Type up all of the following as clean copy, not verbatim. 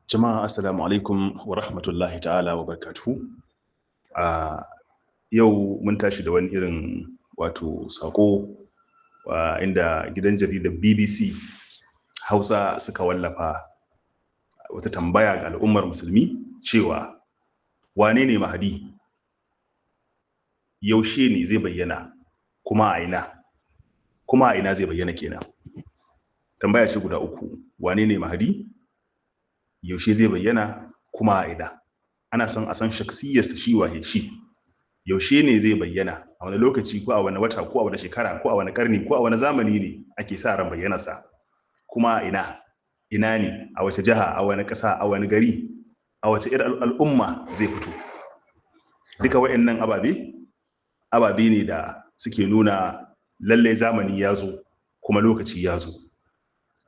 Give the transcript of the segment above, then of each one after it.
Jama'a assalamu alaikum wa rahmatullahi ta'ala wa barakatuhu. A yau mun tashi da wani irin wato sako inda gidan jaridar BBC Hausa suka wallafa wata tambaya ga al'ummar musulmi cewa wane ne Mahdi? Yaushe ne zai bayyana kuma a ina? Kuma a ina zai bayyana kenan? Tambaya ce guda uku. Wane ne Mahdi? Yaushe zai bayyana kuma a ina? Ana son a san shaksiyarsa shi waye shi. Yaushe ne zai bayyana? A wani lokaci ko a wani wata ko a wani shekara ko a wani karni ko a wani zamani ne ake sa ran bayyanarsa? Kuma a ina? Ina ne? A wace jiha? A wani ƙasa? A wani gari? A wace irin al'umma zai fito? Duka waɗannan ababe ne da suke nuna lallai zamani ya zo kuma lokaci ya zo.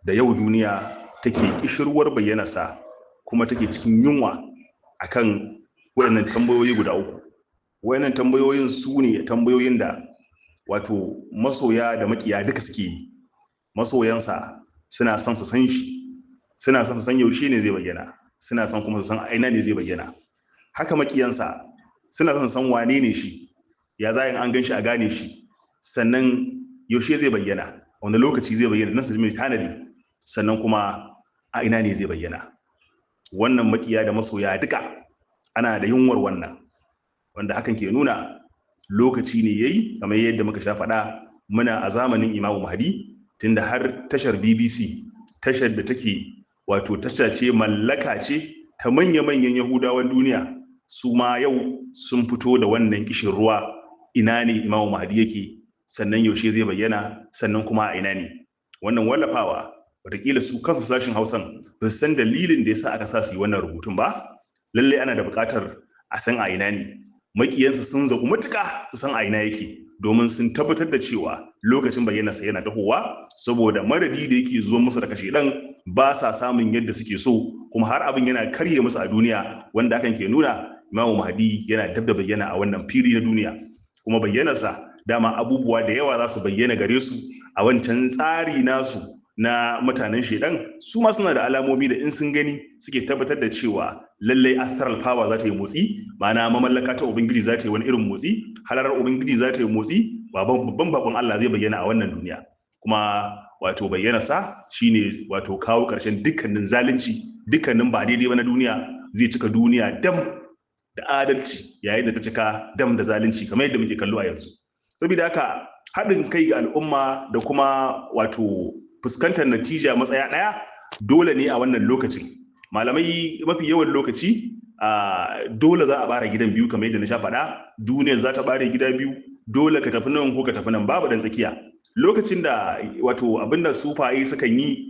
Da yau duniya take kishirwar bayyanarsa kuma take cikin yunwa akan wayannan tambayoyi guda uku. Wayannan tambayoyin su ne tambayoyin da wato masoya da makiya duka suke yi. Masoyansa suna son su san shi, suna son su san yaushe ne zai bayyana, suna son kuma su san a ina ne zai bayyana. Haka makiyansa suna son su san wane ne shi, ya za an gan shi a gane shi, sannan yaushe zai bayyana, wanda lokaci zai bayyana nan su mai tanadi, sannan kuma a ina ne zai bayyana. Wannan makiya da masoya duka ana da yunwar wannan, wanda hakan ke nuna lokaci ne yayi kamar yadda muka sha faɗa muna a zamanin Imam Mahdi, tunda har tashar BBC, tashar da take wato tasha ce mallaka ce ta manya-manyan Yahudawan duniya, su ma yau sun fito da wannan kishin ruwa. Ina ne Imam Mahdi yake, sannan yaushe zai bayyana, sannan kuma a ina ne. Wannan wallafawa wataƙila su kansu sashin Hausan ba su san dalilin da yasa aka sa su yi wannan rubutun ba. Lallai ana da buƙatar a san a ina ne. Makiyansa sun zaƙu matuƙa su san a ina yake, domin sun tabbatar da cewa lokacin bayyanarsa yana tahowa, saboda madadi da yake zuwa musu daga shedan ba sa samun yadda suke so, kuma har abin yana karye musu a duniya, wanda hakan ke nuna Imam Mahdi yana dab da bayyana a wannan fili na duniya. Kuma bayyanarsa dama abubuwa da yawa za su bayyana gare su a wancan tsari nasu na mutanen shedan. Su ma suna da alamomi da in sun gani suke tabbatar da cewa lallai astral power za ta yi motsi, ma'ana mamallaka ta ubangiji za ta yi wani irin motsi, halarar ubangiji za ta yi motsi, babban bakon Allah zai bayyana a wannan duniya. Kuma wato bayyanarsa shine wato kawo ƙarshen dukkanin zalunci, dukkanin ba daidai ba na duniya. Zai cika duniya dam da adalci yayin da ta cika dam da zalunci kamar yadda muke kallo a yanzu. Saboda haka haɗin kai ga al'umma da kuma wato fuskantar natija matsaya ɗaya dole ne a wannan lokacin. Malamai mafi yawan lokaci dole za a bare gidan biyu kamar yadda na sha faɗa. Duniyar za ta bare gida biyu, dole ka tafi nan ko ka tafi nan, babu ɗan tsakiya. Lokacin da wato abinda sufaye sukan yi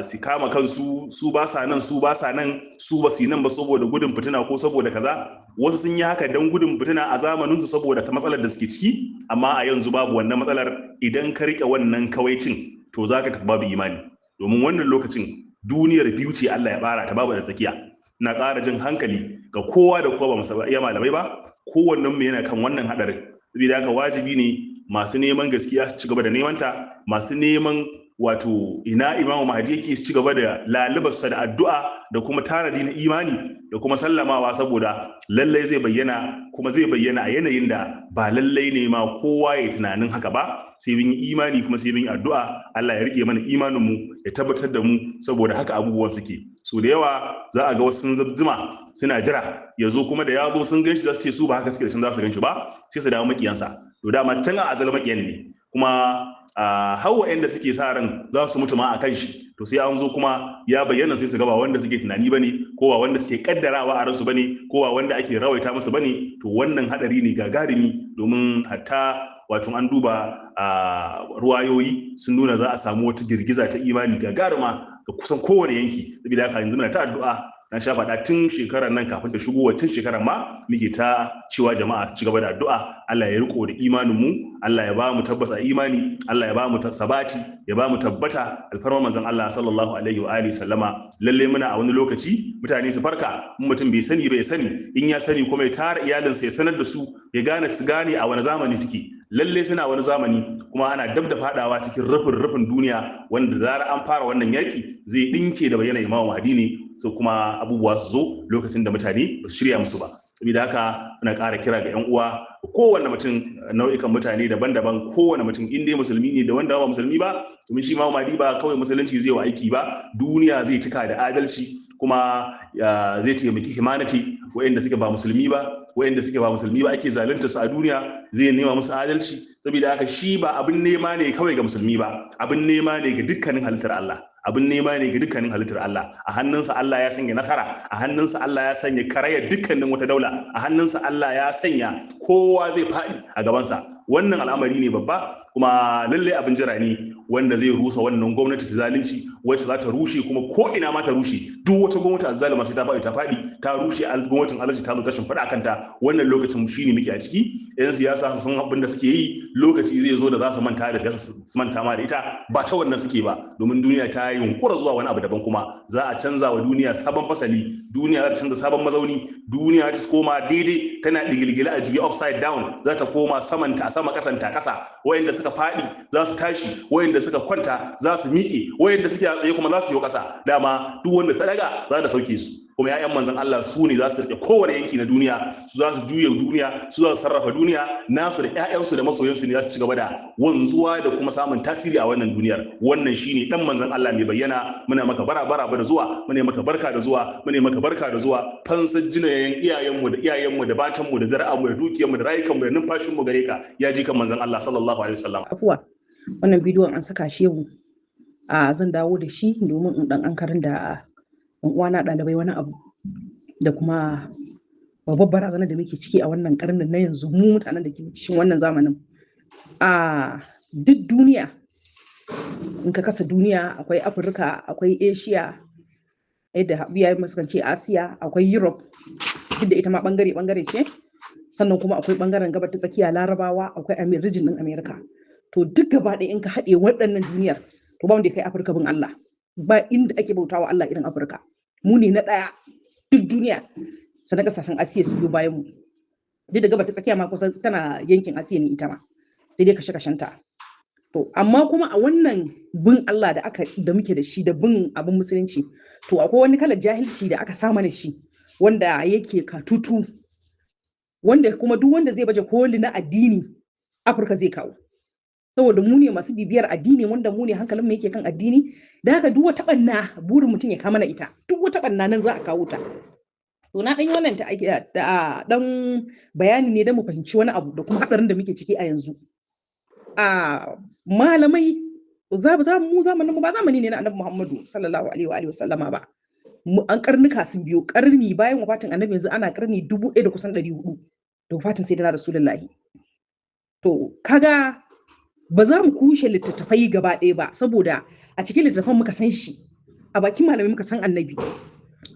su kama kansu, su ba sa nan su ba sa nan, su ba su yi nan ba saboda gudun fitina ko saboda kaza. Wasu sun yi haka don gudun fitina a zamaninsu saboda ta matsalar da suke ciki, amma a yanzu babu wannan matsalar. Idan ka rike wannan kawaicin to za ka tafi babu imani, domin wannan lokacin duniyar biyu ce Allah ya bara ta, babu da tsakiya. Na ƙara jin hankali ga kowa da kowa, ba iya malamai ba, kowannen mu yana kan wannan hadarin. Saboda haka wajibi ne masu neman gaskiya su ci gaba da neman ta, masu neman wato ina Imam Mahdi yake su ci gaba da lalubarsa da addu'a da kuma tanadi na imani da kuma sallamawa, saboda lallai zai bayyana, kuma zai bayyana a yanayin da ba lallai ne ma kowa ya tunanin haka ba. Sai mun yi imani kuma sai mun yi addu'a Allah ya rike mana imanin mu, ya tabbatar da mu, saboda haka abubuwan suke. So da yawa za a ga wasu sun zabzuma suna jira ya zo, kuma da ya zo sun ganshi za su ce su ba haka suke da can za su ganshi ba, sai su dawo makiyansa. To dama can a azal makiyan ne, kuma hawa inda suke sa ran za su mutu ma a kan shi, to sai an zo kuma ya bayyana sai su ga ba wanda suke tunani bane, ko ba wanda suke kaddarawa a ransu bane, ko ba wanda ake rawaita musu bane. To wannan hadari ne gagarumi, domin hatta wato an duba ruwayoyi sun nuna za a samu wata girgiza ta imani gagaruma ga kusan kowane yanki. Saboda haka yanzu muna ta addu'a. Na sha faɗa tun shekarar nan kafin ta shigo, tun shekarar ma muke ta cewa jama'a su ci gaba da addu'a. Allah ya riko da imanin mu, Allah ya ba mu tabbasa imani, Allah ya ba mu sabati, ya ba mu tabbata alfarma manzon Allah sallallahu alaihi wa alihi sallama. Lalle muna a wani lokaci mutane su farka, in mutum bai sani ba ya sani, in ya sani kuma ya tara iyalinsa ya sanar da su, ya gane su gane a wani zamani suke. Lalle suna wani zamani, kuma ana dab da fadawa cikin rufin duniya, wanda da zarar an fara wannan yaki zai dinke da bayyana Imam Mahdi ne. so kuma abubuwa su zo lokacin da mutane ba su shirya musu ba. Saboda haka muna ƙara kira ga 'yan uwa, kowane mutum, nau'ikan mutane daban-daban, kowane mutum in dai musulmi ne da wanda ba musulmi ba, domin shi ma Mahdi ba kawai musulunci zai wa aiki ba, duniya zai cika da adalci kuma zai taimaki humanity, wa'anda suke ba musulmi ba ake zalunta su a duniya zai nema musu adalci. Saboda haka shi ba abin nema ne kawai ga musulmi ba, abin nema ne ga dukkanin halittar Allah. Abin nema ne ga dukkanin halittar Allah. A hannunsa Allah ya sanya nasara, a hannunsa Allah ya sanya karayar dukkanin wata daula, a hannunsa Allah ya sanya kowa zai faɗi a gabansa. Wannan al'amari ne babba, kuma lalle abin jira ne wanda zai rusa wannan gwamnati ta zalunci wacce za ta rushe, kuma ko ina ma ta rushe. Duk wata gwamnati azzalima sai ta faɗi ta rushe. Gwamnatin Allah ta zo ta shimfiɗa a kanta. Wannan lokacin shi ne muke a ciki. 'Yan siyasa sun abin da suke yi, lokaci zai zo da za su manta da siyasa, su manta ma da ita, ba ta wannan suke ba, domin duniya ta yi yunkura zuwa wani abu daban. Kuma za a canza wa duniya sabon fasali, duniya za ta canza sabon mazauni, duniya ta koma daidai, tana digilgile a juya upside down, za ta koma samanta a sama, kasanta kasa. Wayanda suka faɗi za su tashi, wayanda suka kwanta za su miƙe, wayanda suke a tsaye kuma za su yi ƙasa. Dama duk wanda ta daga za ta sauke su. Kuma ya'yan manzon Allah su ne za su rike kowane yanki na duniya, su za su juya duniya, su za su sarrafa duniya, nasu da ƴaƴansu da masoyansu ne za su ci gaba da wanzuwa da kuma samun tasiri a wannan duniyar. Wannan shine dan manzon Allah mai bayyana. Muna maka bara da zuwa, muna maka barka da zuwa, muna maka barka da zuwa. Fansar jinayen iyayenmu da batanmu da zara'anmu da dukiyarmu da rayukanmu da numfashinmu gare ka, ya ji kan manzon Allah sallallahu alaihi wasallam. Afuwa, wannan bidiyon an saka shi yau, zan dawo da shi domin in dan ankarin da uwana ɗalibai wani abu da kuma babbar barazanar da muke ciki a wannan karnin na yanzu, mu mutanen da ke cikin wannan zamanin. Duk duniya, in ka kasa duniya, akwai Afirka, akwai Asia, yadda iyayen mu sukan ce Asiya, akwai Europe, duk da ita ma bangare ce, sannan kuma akwai bangaren gabar ta tsakiya Larabawa, akwai region din America. To duk gaba ɗaya in ka haɗe waɗannan duniyar, to ba wanda ya kai Afirka bin Allah, ba inda ake bautawa Allah irin Afirka. Mu ne na ɗaya duk duniya, sannan ƙasashen Asiya su biyo bayan mu. Duk da gabar ta tsakiya ma kusan tana yankin Asiya ne ita ma, sai dai kashe-kashenta. To amma kuma a wannan bin Allah da muke da shi, da bin abin musulunci, to akwai wani kalar jahilci da aka sa mana shi, wanda yake katutu, wanda kuma duk wanda zai baje koli na addini Afirka zai kawo. Saboda mu ne masu bibiyar addini, wanda mu ne hankalin mu yake kan addini, da haka duk wata banna burin mutum ya kama na ita, duk wata banna nan za a kawo ta. To na dan yi wannan dan bayani ne da mu fahimci wani abu da kuma hadarin da muke ciki a yanzu. Malamai mu zamanin mu ba zamani ne na Annabi Muhammadu sallallahu alaihi wa sallama ba. An karnuka sun biyo, karni bayan wafatin Annabi yanzu ana karni 1000 da kusan 400 da wafatin Sayyidina Rasulullahi. To kaga ba za mu kushe littattafai gaba ɗaya ba, saboda a cikin littattafan muka san shi, a bakin malamai muka san Annabi.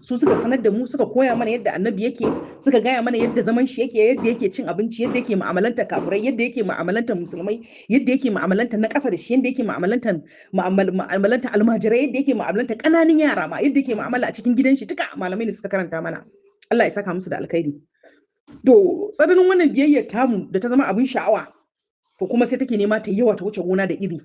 Su suka sanar da mu, suka koya mana yadda Annabi yake, suka gaya mana yadda zaman shi yake, yadda yake cin abinci, yadda yake mu'amalantar kafirai, yadda yake mu'amalantar musulmai, yadda yake mu'amalantar na ƙasa da shi, yadda yake mu'amalantar almajirai, yadda yake mu'amalantar ƙananan yara ma, yadda yake mu'amala a cikin gidan shi. Duka malamai ne suka karanta mana. Allah ya saka musu da alkhairi. To tsananin wannan biyayyar tamu da ta zama abin sha'awa, to kuma sai take nema ta yawa, ta wuce gona da iri,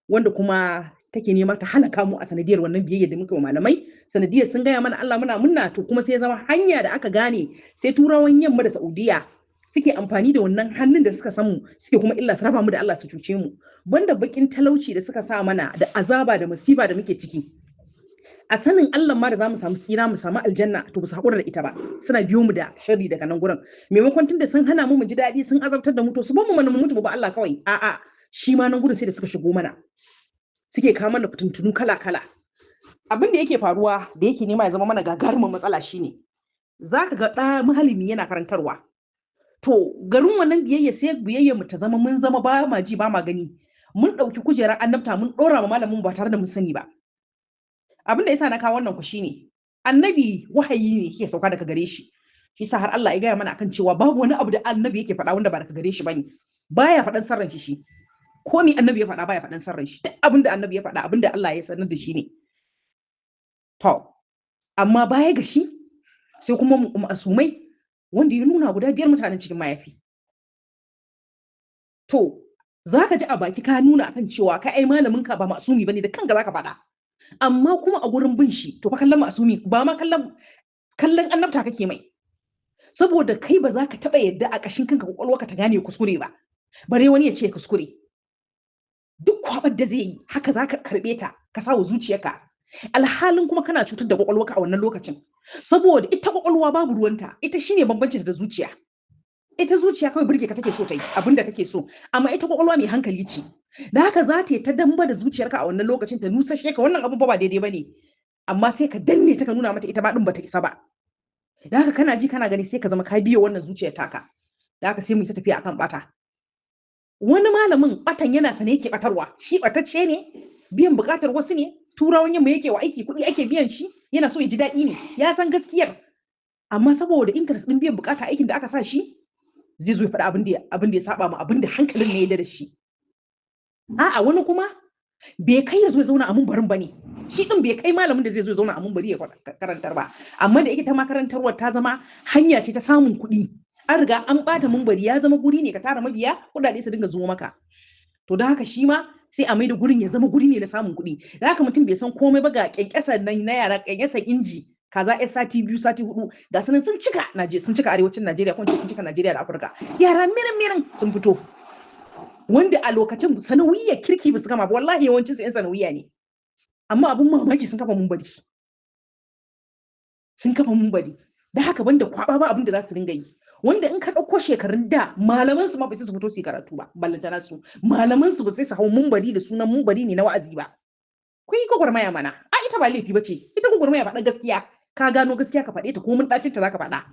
wanda kuma take nema ta halaka mu a sanadiyar wannan biyayya da muka wa malamai. Sanadiyar sun gaya mana Allah muna munna, to kuma sai ya zama hanya da aka gane, sai turawan yamma da Saudiya suke amfani da wannan hannun da suka samu, suke kuma illa su raba mu da Allah, su cuce mu. Banda bakin talauci da suka sa mana, da azaba da musiba da muke ciki, a sanin Allah ma da zamu samu tsira, mu samu aljanna, to ba su haƙura da ita ba, suna biyo mu da sharri daga nan gurin. Maimakon tunda sun hana mu ji daɗi, sun azabtar da mu, to su ba mu mutu ba Allah kawai. A'a, shi ma nan gurin sai da suka shigo mana, suke kawo mana fitintunu kala-kala. Abin da yake faruwa da yake nema ya zama mana gagarumin matsala shine, zaka ga ɗa malami yana karantarwa, to garin wannan biyayya sai biyayyar mu ta zama mun zama ba ma ji ba ma gani, mun ɗauki kujerar annabta mun ɗora ma malamin ba tare da mun sani ba. Abin da yasa na kawo wannan ku shine, Annabi wahayi ne yake sauka daga gare shi. Shi sa har Allah ya gaya mana akan cewa babu wani abu da Annabi yake faɗa wanda ba daga gare shi bane. Baya faɗan sarran shi. Ko me Annabi ya faɗa baya faɗan sarran shi. Duk abin da Annabi ya faɗa, abin da Allah ya sanar da shi ne. To, amma baya ga shi sai kuma masumai wanda ya nuna guda 5 mutanen cikin mayafi. To, zaka ji a baki ka nuna akan cewa kai ai malamin ka ba masumi bane, da kanka zaka faɗa. amma kuma a gurin bin shi to fa kallon ma'asumi ba ma kallon annabta kake mai, saboda kai ba za ka taɓa yadda a ƙashin kanka kwakwalwarka ta gane kuskure ba, bare wani ya ce kuskure. Duk kwabar da zai yi haka za ka karɓe ta ka sa wa zuciyarka, alhalin kuma kana cutar da kwakwalwarka a wannan lokacin, saboda ita kwakwalwa babu ruwanta, ita shine bambancin da zuciya. Ita zuciya kawai burge ka take so ta yi abinda kake so, amma ita kwakwalwa mai hankali ce, da haka za ta yi ta damba da zuciyarka a wannan lokacin ta nusashe ka wannan abin ba daidai bane, amma sai ka danne ta ka nuna mata ita ma din bata isa ba. Da haka kana ji kana gani sai ka zama ka biyo wannan zuciyar taka, da haka sai mu ta tafiya akan bata. Wani malamin batan yana sane yake batarwa, shi batacce ne, biyan bukatar wasu ne, turawan yamma yake wa aiki, kuɗi ake biyan shi, yana so ya ji daɗi ne, ya san gaskiyar, amma saboda interest din biyan bukata aikin da aka sa shi zai zo ya faɗi abin da ya saba ma abin da hankalin ne ya da shi. A'a wani kuma bai kai ya zo ya zauna a mumbarin bane, shi din bai kai malamin da zai zo ya zauna a mumbari ya karantar ba, amma da ita ma karantarwar ta zama hanya ce ta samun kuɗi, an riga an bata mumbari ya zama guri ne ka tara mabiya, kuɗaɗe su dinga zuwa maka, to da haka shi ma sai a mai da gurin ya zama guri ne na samun kuɗi. Da haka mutum bai san komai ba ga kyankyasar nan na yara, kyankyasar inji kaza ya sati 2 sati 4 ga sanan sun cika arewacin Najeriya, kun ce sun cika Najeriya da Afirka, yara mirin sun fito wanda a lokacin sanawiyar kirki ba su gama ba, wallahi yawancin su yan sanawiya ne, amma abun mamaki sun kafa mumbari, da haka banda kwaba ba abin da za su dinga yi, wanda in ka ɗauko shekarun da malaman su ma ba su fito su yi karatu ba, ballantana su malaman su ba sai su hau mumbari da sunan mumbari ne na wa'azi ba. Kun yi gwagwarmaya mana, a ita ba laifi bace, ita gwagwarmaya faɗa gaskiya, ka gano gaskiya ka faɗe ta ko mun ɗacin ta zaka faɗa.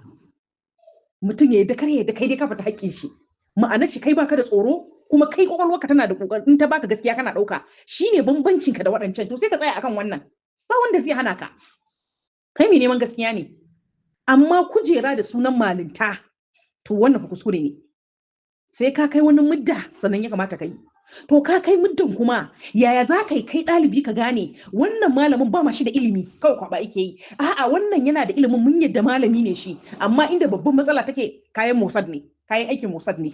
Mutum ya yadda kar ya yadda kai dai ka fata haƙƙin shi, ma'anar shi kai baka da tsoro, kuma kai kwakwalwarka tana da kokarin in ta baka gaskiya kana ɗauka, shine bambancin ka da waɗancan, to sai ka tsaya akan wannan, ba wanda zai hana ka, kai mai neman gaskiya ne. Amma kujera da sunan malinta to wannan fa kuskure ne, sai ka kai wani mudda sannan ya kamata ka yi. To ka kai muddin kuma yaya za ka yi kai ɗalibi ka gane wannan malamin ba ma shi da ilimi kawai kwaba yake yi, a'a wannan yana da ilimin mun yadda malami ne shi, amma inda babban matsala take kayan Mossad ne, kayan aikin Mossad ne.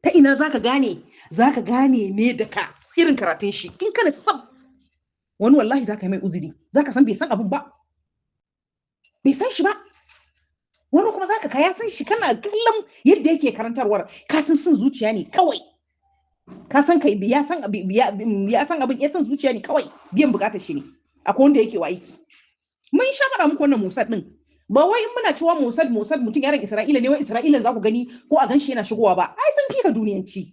Ta ina za ka gane ne da ka irin karatun shi, in kana sab wani wallahi za ka yi mai uzuri, za ka san bai san abin ba, bai san shi ba, wani kuma za ka ya san shi, kana kallon yadda yake karantarwar ka san zuciya ne kawai, ka san kai ya san abin ya san zuciya ne kawai, biyan bukatar shi ne, akwai wanda yake wa aiki. Mun sha faɗa muku wannan Mossad din, ba wai in muna cewa Mossad mutum yaran Isra'ila ne, wai Isra'ila za ku gani ko a ganshi yana shigowa ba, ai san fika duniyanci,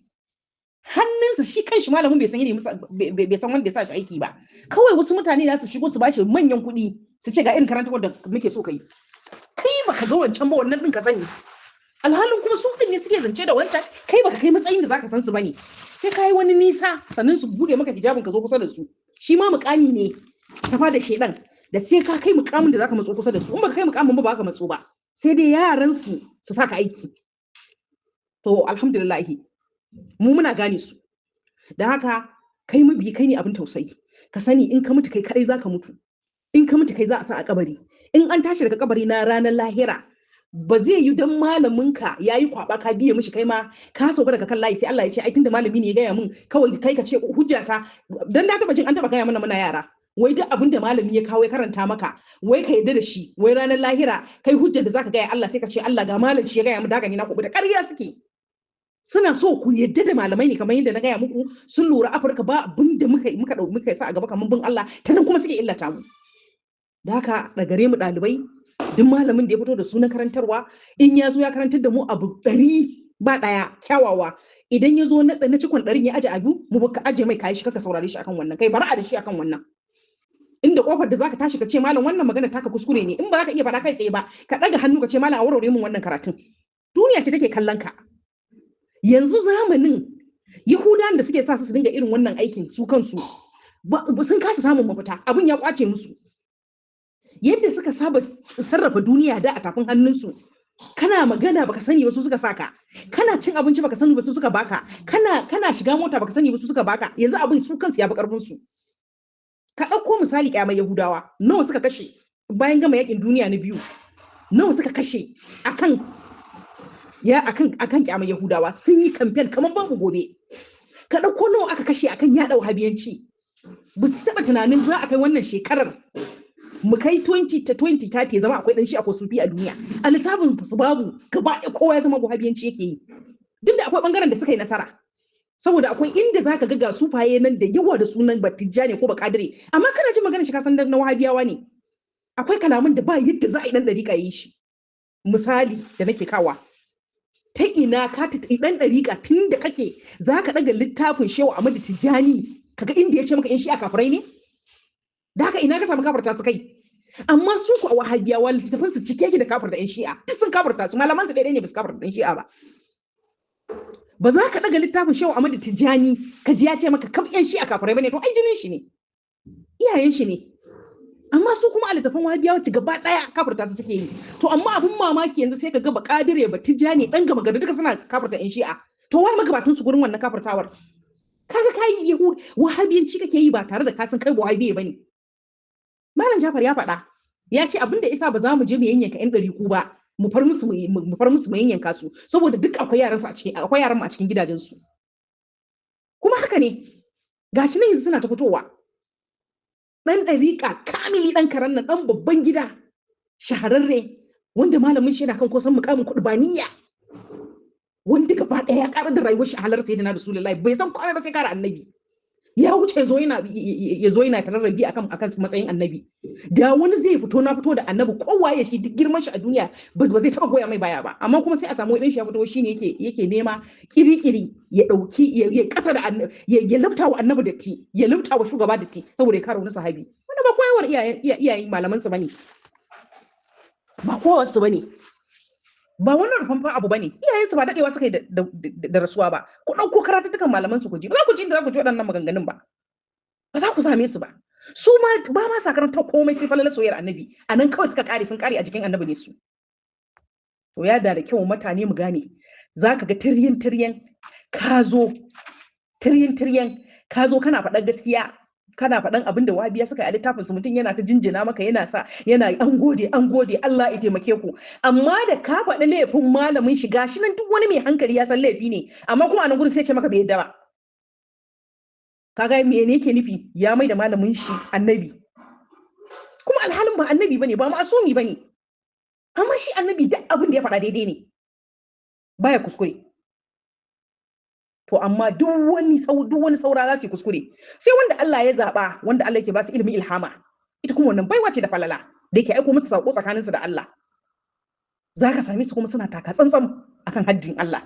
hannunsa shi kanshi malamin bai san wanda ya sa shi aiki ba, kawai wasu mutane za su shigo su bashi manyan kuɗi su ce ga irin karantarwar da muke so kai baka ga wancan ba, wannan din ka sani, alhalin kuma su din ne suke zance da wancan, kai baka kai matsayin da zaka san su bane, sai kai wani nisa sannan su bude maka hijabin ka zo kusa da su, shi ma mukami ne ta fada shedan, da sai ka kai mukamin da zaka matso kusa da su, in baka kai mukamin ba ka matso ba, sai dai yaran su saka aiki. To alhamdulillah mu muna gane su, da haka kai mabi kai ne abin tausayi, ka sani in ka mutu kai kadai zaka mutu, in ka mutu kai za a sa a kabari, in an tashi daga kabari na ranar lahira ba zai yi dan malaminka yayi kwaba ka biye mishi kai ma ka sauka daga kan layi sai Allah ya ce ai tunda malami ne ya gaya mun kawai kai ka ce hujjata, dan da taba jin an taba gaya mana muna yara, wai duk abin da malami ya kawo ya karanta maka wai ka yadda da shi, wai ranar lahira kai hujjar da zaka gaya Allah sai ka ce Allah ga malam shi ya gaya mu daga ni na kubuta. Ƙarya suke, suna so ku yadda da malamai ne, kamar yadda na gaya muku sun lura Afirka ba abin da muka sa a gaba kamar bin Allah, ta nan kuma suke illata mu. Da haka da gare mu ɗalibai, duk malamin da ya fito da sunan karantarwa in ya zo ya karantar da mu abu 100 ba ɗaya kyawawa, idan ya zo na cikon 100 ya aje abu mu ka aje mai kayi shi kaka saurare shi akan wannan, kai bara a da shi akan wannan, inda kofar da zaka tashi ka ce malam wannan magana taka kuskure ne, in ba ka iya faɗa kai tsaye ba ka ɗaga hannu ka ce malam a warware mun wannan karatun. Duniya ce take kallon ka. Yanzu zamanin Yahudawan da suke sa su dinga irin wannan aikin su kansu sun kasa samun mafita, abin ya kwace musu. Yadda suka saba sarrafa duniya da a tafin hannunsu, kana magana baka sani ba su suka saka, kana cin abinci baka sani ba su suka baka, kana shiga mota baka sani ba su suka baka, yanzu abin su kansu ya fi karfin su. Ka ɗauko misali kyamar Yahudawa, nawa suka kashe bayan gama yakin duniya na biyu, nawa suka kashe akan kyamar Yahudawa, sun yi kamfen kamar babu gobe. Ka ɗauko nawa aka kashe akan yaɗa wahabiyanci, ba su taɓa tunanin za a kai wannan shekarar mu kai 2030 ya zama akwai dan shi a sufi a duniya a lissafin su babu gaba ɗaya kowa ya zama wahabiyanci yake yi duk da akwai bangaren da suka yi nasara saboda akwai inda zaka ga sufaye nan da yawa da sunan batijja ne ko ba kadire amma kana jin maganar shi ka san na wahabiyawa ne akwai kalaman da ba yadda za a yi dan dariƙa yi shi misali da nake kawa ta ina ka ta dan dariƙa tun da kake zaka daga littafin Shehu Ahmadu Tijjani kaga inda ya ce maka in shi a kafirai ne da haka ina ka samu kafarta su kai amma su ku a wahabiyawa littafin su cike yake da kafarta yan shi'a duk sun kafarta su malaman su daidai ne ba su kafarta yan shi'a ba za ka daga littafin Shehu Ahmadu Tijjani ka ji ya ce maka kaf yan shi'a kafirai bane to ai jinin shi ne iyayen shi ne amma su kuma a littafin wahabiyawa ci gaba daya kafarta su suke yi to amma abun mamaki yanzu sai ka ga ba kadire ba Tijjani dan gama gari duka suna kafarta yan shi'a to wai magabatun su gurin wannan kafartawar kaga kai yahud wahabiyanci kake yi ba tare da ka san kai wahabiye bane Malam Jafar ya faɗa ya ce abinda isa ba za mu je mu yanyanka ƴan ɗariƙu ba mu far musu mu yanyanka su saboda duk akwai yaran mu a cikin gidajen su kuma haka ne gashi nan yanzu suna ta fitowa dan ɗariƙa kamili dan karan nan dan babban gida shahararre wanda malamin shi yana kan kusan mukamin kudbaniya wanda gaba ɗaya ya ƙara da rayuwar shi a halar sayyidina Rasulullahi bai san komai ba sai kare annabi ya wuce ya zo yana tararrabi akan matsayin annabi da wani zai fito na fito da annabi kowa ya shi duk girman shi a duniya ba zai taba goya mai baya ba amma kuma sai a samu idan shi ya fito shine yake nema kirikiri ya dauki ya kasa da annabi ya lafta wa annabi datti ya lafta wa shugaba datti saboda ya kare wani sahabi wanda ba koyawar iyayen malaman su bane ba kowa su bane ba wannan rufan abu bane iyayensu ba dadewa suka yi da rasuwa ba ku dauko karatuttukan malaman su ku ji ba za ku ji inda za ku ji waɗannan maganganun ba ba za ku same su ba su ma ba ma sa karanta komai sai falalar soyayyar annabi anan kawai suka kare sun kare a jikin annabi ne su to ya da kyau mutane mu gane zaka ga tiryan ka zo kana faɗan gaskiya kana faɗan abin da wahabiya suka yi a littafin su mutum yana ta jinjina maka yana an gode Allah ya taimake ku amma da ka faɗi laifin malamin shi gashi nan duk wani mai hankali ya san laifi ne amma kuma anan gurin sai ce maka bai yadda ba kaga me ne yake nufi ya mai da malamin shi annabi kuma alhalin ba annabi bane ba ma'asumi bane amma shi annabi duk abin da ya faɗa daidai ne baya kuskure to amma duk wani saura za su yi kuskure sai wanda Allah ya zaba wanda Allah yake ba su ilimin ilhama ita kuma wannan baiwa ce da falala da yake aiko musu sako tsakanin su da Allah zaka same su kuma suna taka tsantsan akan haddin Allah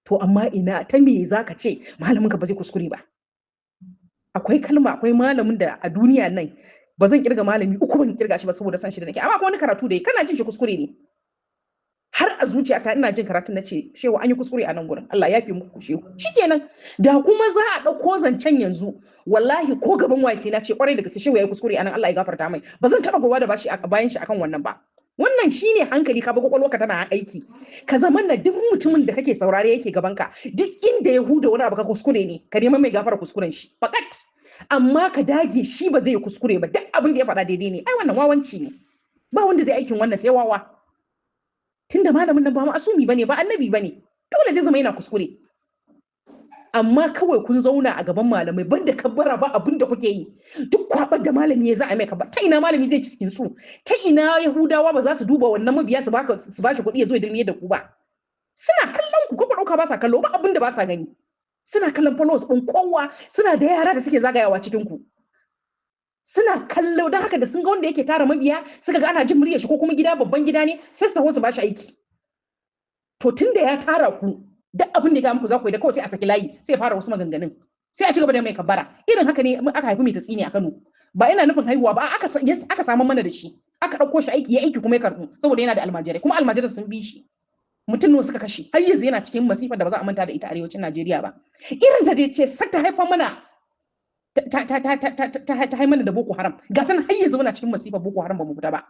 to amma ina ta me zaka ce malamin ka ba zai kuskure ba akwai malamin da a duniya nan ba zan kirga malami uku ban kirga shi ba saboda san shi da nake amma akwai wani karatu da kana jin shi kuskure ne har a zuciyata ina jin karatun nace shehu an yi kuskure a nan gurin Allah ya fi muku shehu shikenan da kuma za a dauko zancen yanzu wallahi ko gaban waye sai na ce kwarai da gaske shehu ya yi kuskure a nan Allah ya gafarta mai ba zan taba gowa da bashi a bayan shi akan wannan ba wannan shine hankali ka ba kwakwalwarka tana aiki ka zaman na duk mutumin da kake saurare yake gaban ka duk inda ya huda wani abu ka kuskure ne ka neman mai gafara kuskuren shi fakat amma ka dage shi ba zai kuskure ba duk abin da ya faɗa daidai ne ai wannan wawanci ne ba wanda zai aikin wannan sai wawa tunda malamin nan ba ma'asumi bane ba annabi bane dole zai zama yana kuskure amma kawai kun zauna a gaban malamai banda kabbara ba abin da kuke yi duk kwabar da malami ya za a mai kabbar ta ina malami zai ci cikin su ta ina yahudawa ba za su duba wannan mabiya su ba shi kuɗi ya zo ya dirmiye da ku ba suna kallon ku ko ɗauka ba sa kallo ba abin da ba sa gani suna kallon followers ɗin kowa suna da yara da suke zagayawa cikin ku suna kallo don haka da sun ga wanda yake tara mabiya suka ga ana jin muryar shi ko kuma gida babban gida ne sai su taho su bashi aiki to tunda ya tara ku duk abin da ya ga muku za ku yi da kawai sai a saki layi sai ya fara wasu maganganun sai a ci gaba da mai kabbara irin haka ne aka haifi mai tatsini a Kano ba ina nufin haihuwa ba aka samu mana da shi aka ɗauko shi aiki ya aiki kuma ya karɓu saboda yana da almajirai kuma almajirai sun bi shi mutum nawa suka kashe har yanzu yana cikin masifar da ba za a manta da ita arewacin Najeriya ba irin ta ce sakta haifar mana ta haifar mana da Boko Haram ga tana har yanzu muna cikin masifar Boko Haram ba mu fita ba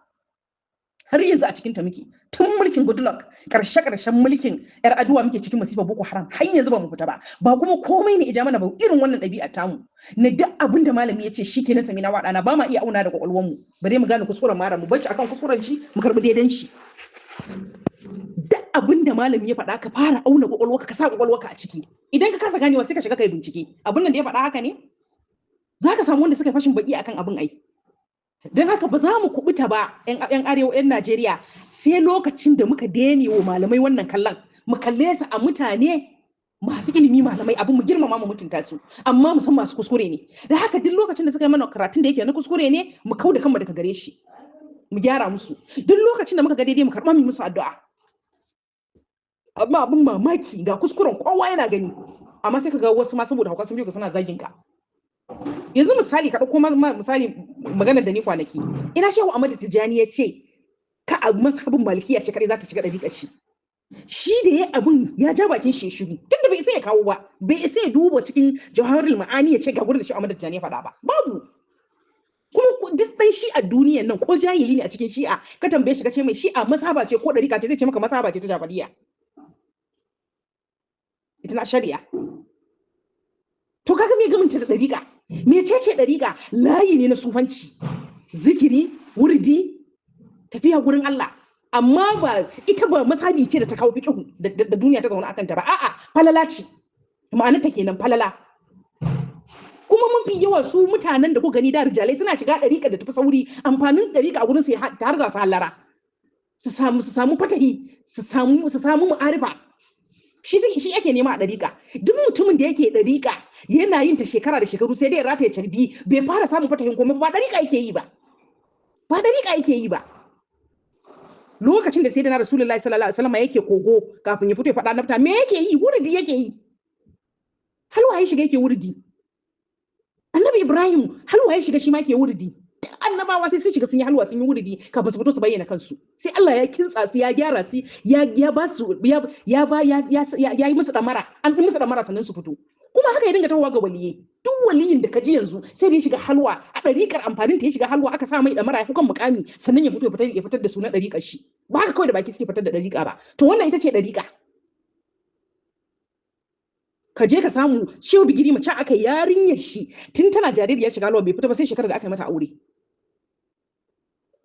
har yanzu a cikin ta muke tun mulkin Goodluck karshen mulkin yar aduwa muke cikin masifar Boko Haram har yanzu ba mu fita ba kuma komai ne ija mana ba irin wannan ɗabi'a tamu na duk abin da malami ya ce shikenan sami na waɗana ba ma iya auna da kwakwalwar mu bare mu gane kuskuren mara mu bar shi akan kuskuren shi mu karbi daidan shi duk abin da malami ya faɗa ka fara auna kwakwalwarka ka sa kwakwalwarka a ciki idan ka kasa ganewa sai ka shiga kai bincike abin nan da ya faɗa haka ne za ka samu wanda suka fashin baki akan abin ai don haka ba za mu kubuta ba yan arewa yan Najeriya sai lokacin da muka dene wa malamai wannan kallon mu kalle su a mutane masu ilimi malamai abin mu girmama mu mutunta su amma mu san masu kuskure ne da haka duk lokacin da suka yi mana karatun da yake na kuskure ne mu kauda kanmu daga gare shi mu gyara musu duk lokacin da muka ga daidai mu karɓa mu musu addu'a amma abin mamaki ga kuskuren kowa yana gani amma sai ka ga wasu ma saboda hauka sun biyo ka suna zagin ka yanzu misali ka dauko misali maganar da ni kwanaki ina Shehu Ahmad Tijani ya ce ka a mazhabin Malikiya ce kadai za ta shiga dariƙar shi da ya abun ya ja bakin shi shiru tunda bai isa ya kawo ba bai isa ya duba cikin Jawahirul Ma'ani ya ce ga gurin da Shehu Ahmad Tijani ya faɗa ba babu kuma duk ɗan shi'a duniyan nan ko jahili ne a cikin shi'a ka tambaye shi ka ce mai shi'a mazhaba ce ko dariƙa ce zai ce maka mazhaba ce ta Jafariya ita na shari'a to kaga me gamin ta da dariƙa mecece dariƙa layi ne na sufanci zikiri wurdi tafiya gurin Allah amma ba ita ba mazhabi ce da ta kawo fiqhu da duniya ta zauna akan ta ba a'a falala ce ma'ana ta kenan falala kuma mafi yawa su mutanen da ku gani da rijalai suna shiga dariƙa da tafi sauri amfanin dariƙa a gurin su ta har da su hallara su samu fatahi su samu mu'arifa shi ake nema a dariƙa duk mutumin da yake dariƙa yana yin ta shekara da shekaru sai dai rata ya carbi bai fara samun fatahin komai ba dariƙa yake yi ba lokacin da sai da na Rasulullahi sallallahu alaihi wasallam yake kogo kafin ya fito ya faɗa nafta me yake yi wurdi yake yi halwa ya shiga yake wurdi annabi Ibrahim halwa ya shiga shi ma yake wurdi annabawa sai sun shiga sun yi halwa sun yi wurdi kafin su fito su bayyana kansu sai Allah ya kintsa su ya gyara su ya ba su ya yi musu damara an yi musu damara sannan su fito kuma haka ya dinga tawowa ga waliye duk waliyin da ka ji yanzu sai da ya shiga halwa a ɗariƙar amfanin ta ya shiga halwa aka sa mai damara ya hukan mukami sannan ya fito ya fitar da su na ɗariƙar shi ba haka kawai da baki suke fitar da ɗariƙa ba to wannan ita ce ɗariƙa ka je ka samu Shehu Bigiri mace aka yarinyar shi tun tana jaririya shiga halwa bai fita ba sai shekarar da aka yi mata aure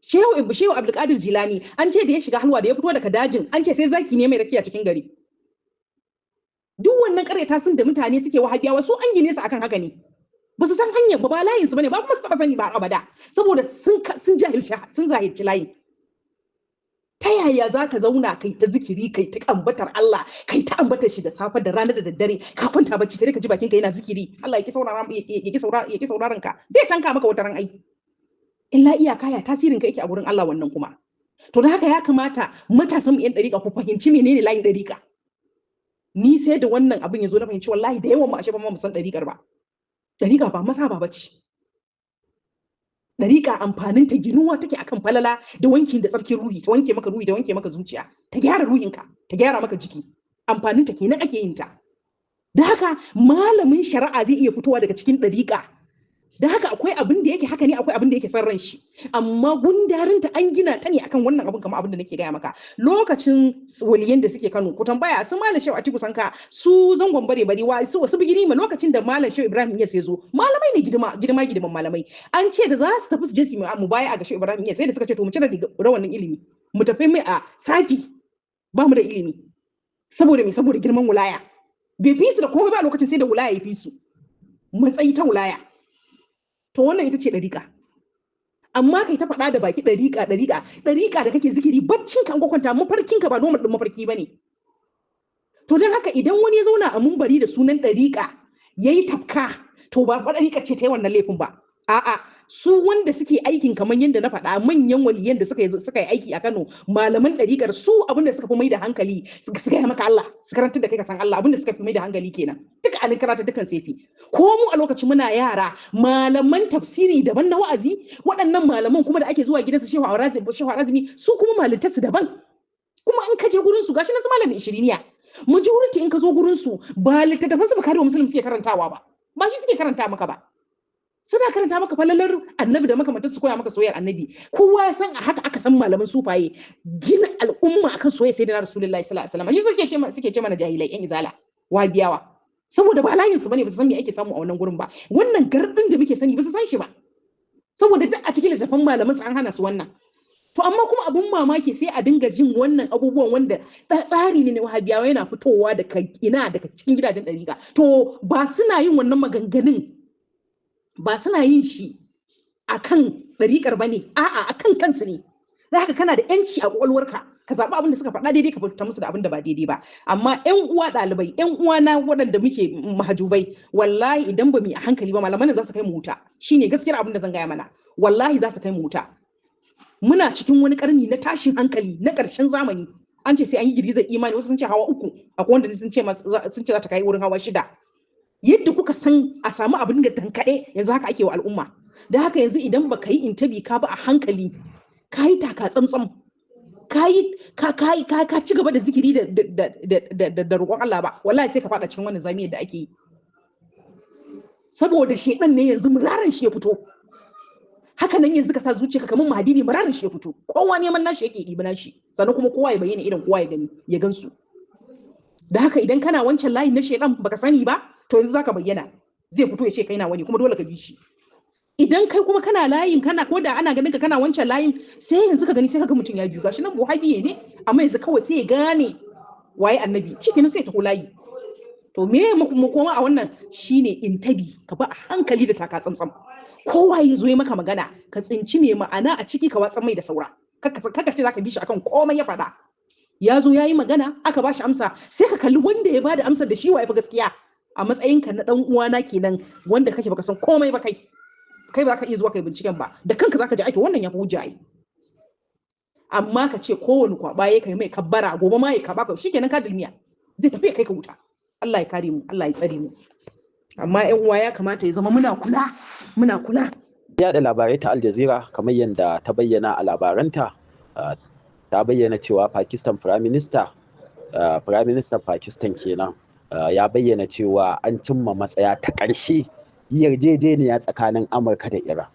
Shehu Abdulkadir Jilani an ce da ya shiga halwa da ya fito daga dajin an ce sai zaki ne mai rakiya cikin gari duk wannan ƙaryata sun da mutane suke wahabiyawa su an gine su akan haka ne ba su san hanyar ba layin su bane ba kuma su taba sani ba abada saboda sun zahirci layin ta yaya zaka zauna kai ta zikiri kai ta ambatar Allah kai ta ambatar shi da safe da rana da daddare ka kwanta bacci sai ka ji bakin ka yana zikiri Allah ya ki sauraron ka zai tanka maka wata ran ai illa iyaka ya tasirin ka yake a gurin Allah wannan kuma to da haka ya kamata matasan mu yan dariƙa ku fahimci menene layin dariƙa ni sai da wannan abin ya zo na fahimci wallahi da yawan mu ashe ba mu san dariƙar ba dariƙa ba masaba bace dariƙa amfanin ta ginuwa take akan falala da wankin da tsarkin ruhi ta wanke maka ruhi da wanke maka zuciya ta gyara ruhinka ta gyara maka jiki amfanin ta kenan ake yin ta da haka malamin shari'a zai iya fitowa daga cikin dariƙa da haka akwai abin da yake haka ne akwai abin da yake san ran shi amma gundarin ta an gina ta ne akan wannan abin kamar abin da nake gaya maka lokacin waliyan da suke Kano ku tambaya su malam Shehu Atiku Sanka su zangon bare bari wa su wasu bigiri ma lokacin da malam Shehu Ibrahim ya sai zo malamai ne gidiman malamai an ce da za su tafi su je su mu baya ga Shehu Ibrahim ya sai da suka ce to mu cire rawanin ilimi mu tafi mai a safi ba mu da ilimi saboda girman wilaya bai fi su da komai ba lokacin sai da wilaya ya fi su matsayi ta wilaya to wannan ita ce ɗariƙa amma kai ta faɗa da baki ɗariƙa da kake zikiri baccin ka an kwakwanta mafarkin ka ba normal ɗin mafarki bane to don haka idan wani ya zauna a mumbari da sunan ɗariƙa yayi tafka to ba ɗariƙa ce ta yi wannan laifin ba a'a su wanda suke aikin kamar yadda na faɗa manyan waliyan da suka yi aiki a Kano malaman ɗariƙar su abinda suka fi mai da hankali suka yi maka Allah su karantar da kai ka san Allah abinda suka fi mai da hankali kenan duka an karata dukan sefi ko mu a lokacin muna yara malaman tafsiri daban na wa'azi waɗannan malaman kuma da ake zuwa gidansu Shehu Arazimi su kuma malintar su daban kuma in ka je gurin su gashi na su malamin ishiriniya majority in ka zo gurin su ba littattafan su Bukhari wa Muslim suke karantawa ba shi suke karanta maka ba suna karanta maka falalar annabi da makamantar su koya maka soyayyar annabi kowa ya san a haka aka san malaman sufaye gina al'umma akan soyayya sayyidina Rasulullahi sallallahu alaihi wasallam shi suke ce mana jahilai yan izala wabiyawa saboda ba layin su bane ba su san me ake samu a wannan gurin ba wannan gardin da muke sani ba su san shi ba saboda duk a cikin littafin malaman su an hana su wannan To amma kuma abun mamaki sai a dinga jin wannan abubuwan wanda tsari ne na wahabiyawa yana fitowa daga cikin gidajen ɗariƙa. To ba suna yin wannan maganganun, ba suna yin shi akan ɗariƙar ba ne, a'a akan kansu ne. Da haka kana da ‘yanci a ƙwaƙwalwarka ka zaɓi abin da suka faɗa daidai ka fita musu da abin da ba daidai ba. Amma ‘yan uwa ɗalibai, ‘yan uwa na waɗanda muke mahajubai, wallahi idan ba mu yi a hankali ba malaman za su kai mu wuta. Shine gaskiyar abin da zan gaya mana. Wallahi za su kai mu wuta. Muna cikin wani ƙarni na tashin hankali na ƙarshen zamani. An ce sai an yi girgizar imani, wasu sun ce hawa 3, akwai wanda sun ce za ta kai wurin hawa 6. Yadda kuka san a samu abin da tankaɗe yanzu haka ake wa al'umma. Da haka yanzu idan baka yi intabi ka ba a hankali, ka yi taka tsamtsam, ka ci gaba da zikiri da roƙon Allah ba, wallahi sai ka faɗa cikin wannan zamiyar da ake yi. Saboda shedan ne yanzu muraran shi ya fito. Haka nan yanzu ka sa zuciyarka kamar mahadi ne muraran shi ya fito. Kowa neman nashi yake ɗibi nashi, sannan kuma kowa ya bayyana irin kowa ya gani ya gansu. Da haka idan kana wancan layin na shedan baka sani ba, to yanzu zaka bayyana. Zai fito ya ce kai na wani kuma dole ka bi shi. Idan kai kuma kana layin ko da ana ganin ka kana wancan layin, sai yanzu ka gani sai ka ga mutum ya biyu gashi nan buhabiye ne amma yanzu kawai sai ya gane waye annabi, shikenan sai ta ko layi. To me mu koma a wannan shine intabi, ka ba a hankali da taka tsamtsam. Kowa ya zo ya maka magana ka tsinci mai ma'ana a ciki ka watsa mai da saura. Kaka ce zaka bi shi akan komai ya faɗa. Ya zo ya yi magana aka ba shi amsa, sai ka kalli wanda ya bada amsar da shi wa ya fi gaskiya a matsayinka na dan uwana kenan wanda kake baka san komai ba kai ba ka iya zuwa kai binciken ba, da kanka zaka ji ai to wannan ya fi hujja ai. Amma ka ce kowane kwaba ya kai mai kabbara gobe ma ya kaba ka, shikenan ka dulmiya, zai tafi ya kai ka wuta. Allah ya kare mu, Allah ya tsare mu. Amma ƴan uwa ya kamata ya zama muna kula. Yaɗa labarai ta Al Jazeera kamar yadda ta bayyana a labaranta, ta bayyana cewa Pakistan Prime Minister Pakistan kenan, ya bayyana cewa an cimma matsaya ta ƙarshe yarjejeniya tsakanin Amurka da Iran.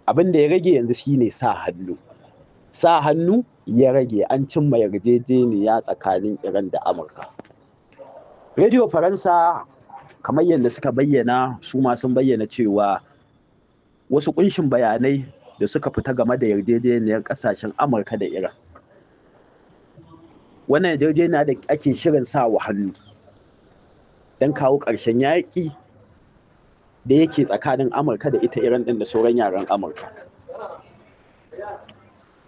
Abin da ya rage yanzu shine sa hannu ya rage, an cimma yarjejeniya tsakanin Iran da Amurka. Radio Faransa kamar yadda suka bayyana, su ma sun bayyana cewa wasu kunshin bayanai da suka fita game da yarjejeniyar kasashen Amurka da Iran. Wannan yarjejeniya da ake shirin sa wa hannu don kawo ƙarshen yaƙi da yake tsakanin Amurka da ita Iran ɗin da sauran yaran Amurka.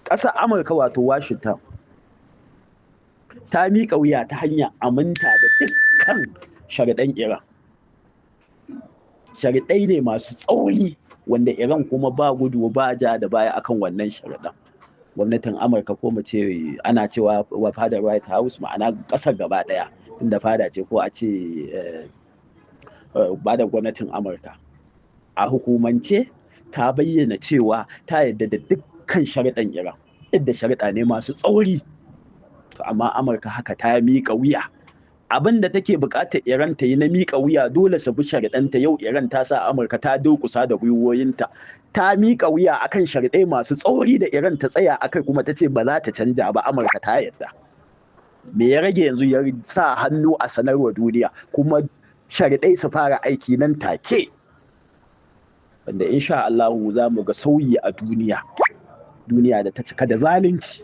Ƙasar Amurka wato Washington ta miƙa wuya ta hanyar aminta da dukkan sharaɗan Iran. Sharaɗai ne masu tsauri wanda Iran kuma ba gudu ba ja da baya akan wannan sharaɗan. Gwamnatin Amurka ko mu ce ana cewa wa fadar White House, ma'ana ƙasar gaba ɗaya inda fada ce, ko a ce ba da gwamnatin Amurka a hukumance ta bayyana cewa ta yarda da dukkan sharaɗan Iran, yadda sharaɗa ne masu tsauri. To amma Amurka haka ta miƙa wuya. Abin da take buƙatar Iran ta yi na miƙa wuya dole su bi sharaɗanta. Yau Iran ta sa Amurka ta durƙusa da gwiwoyinta, ta miƙa wuya akan sharaɗai masu tsauri da Iran ta tsaya akai, kuma ta ce ba za ta canja ba. Amurka ta yarda. Me ya rage yanzu? Ya sa hannu a sanarwa duniya, kuma sharaɗai su fara aiki nan take, wanda insha Allah za mu ga sauyi a duniya da ta cika da zalunci.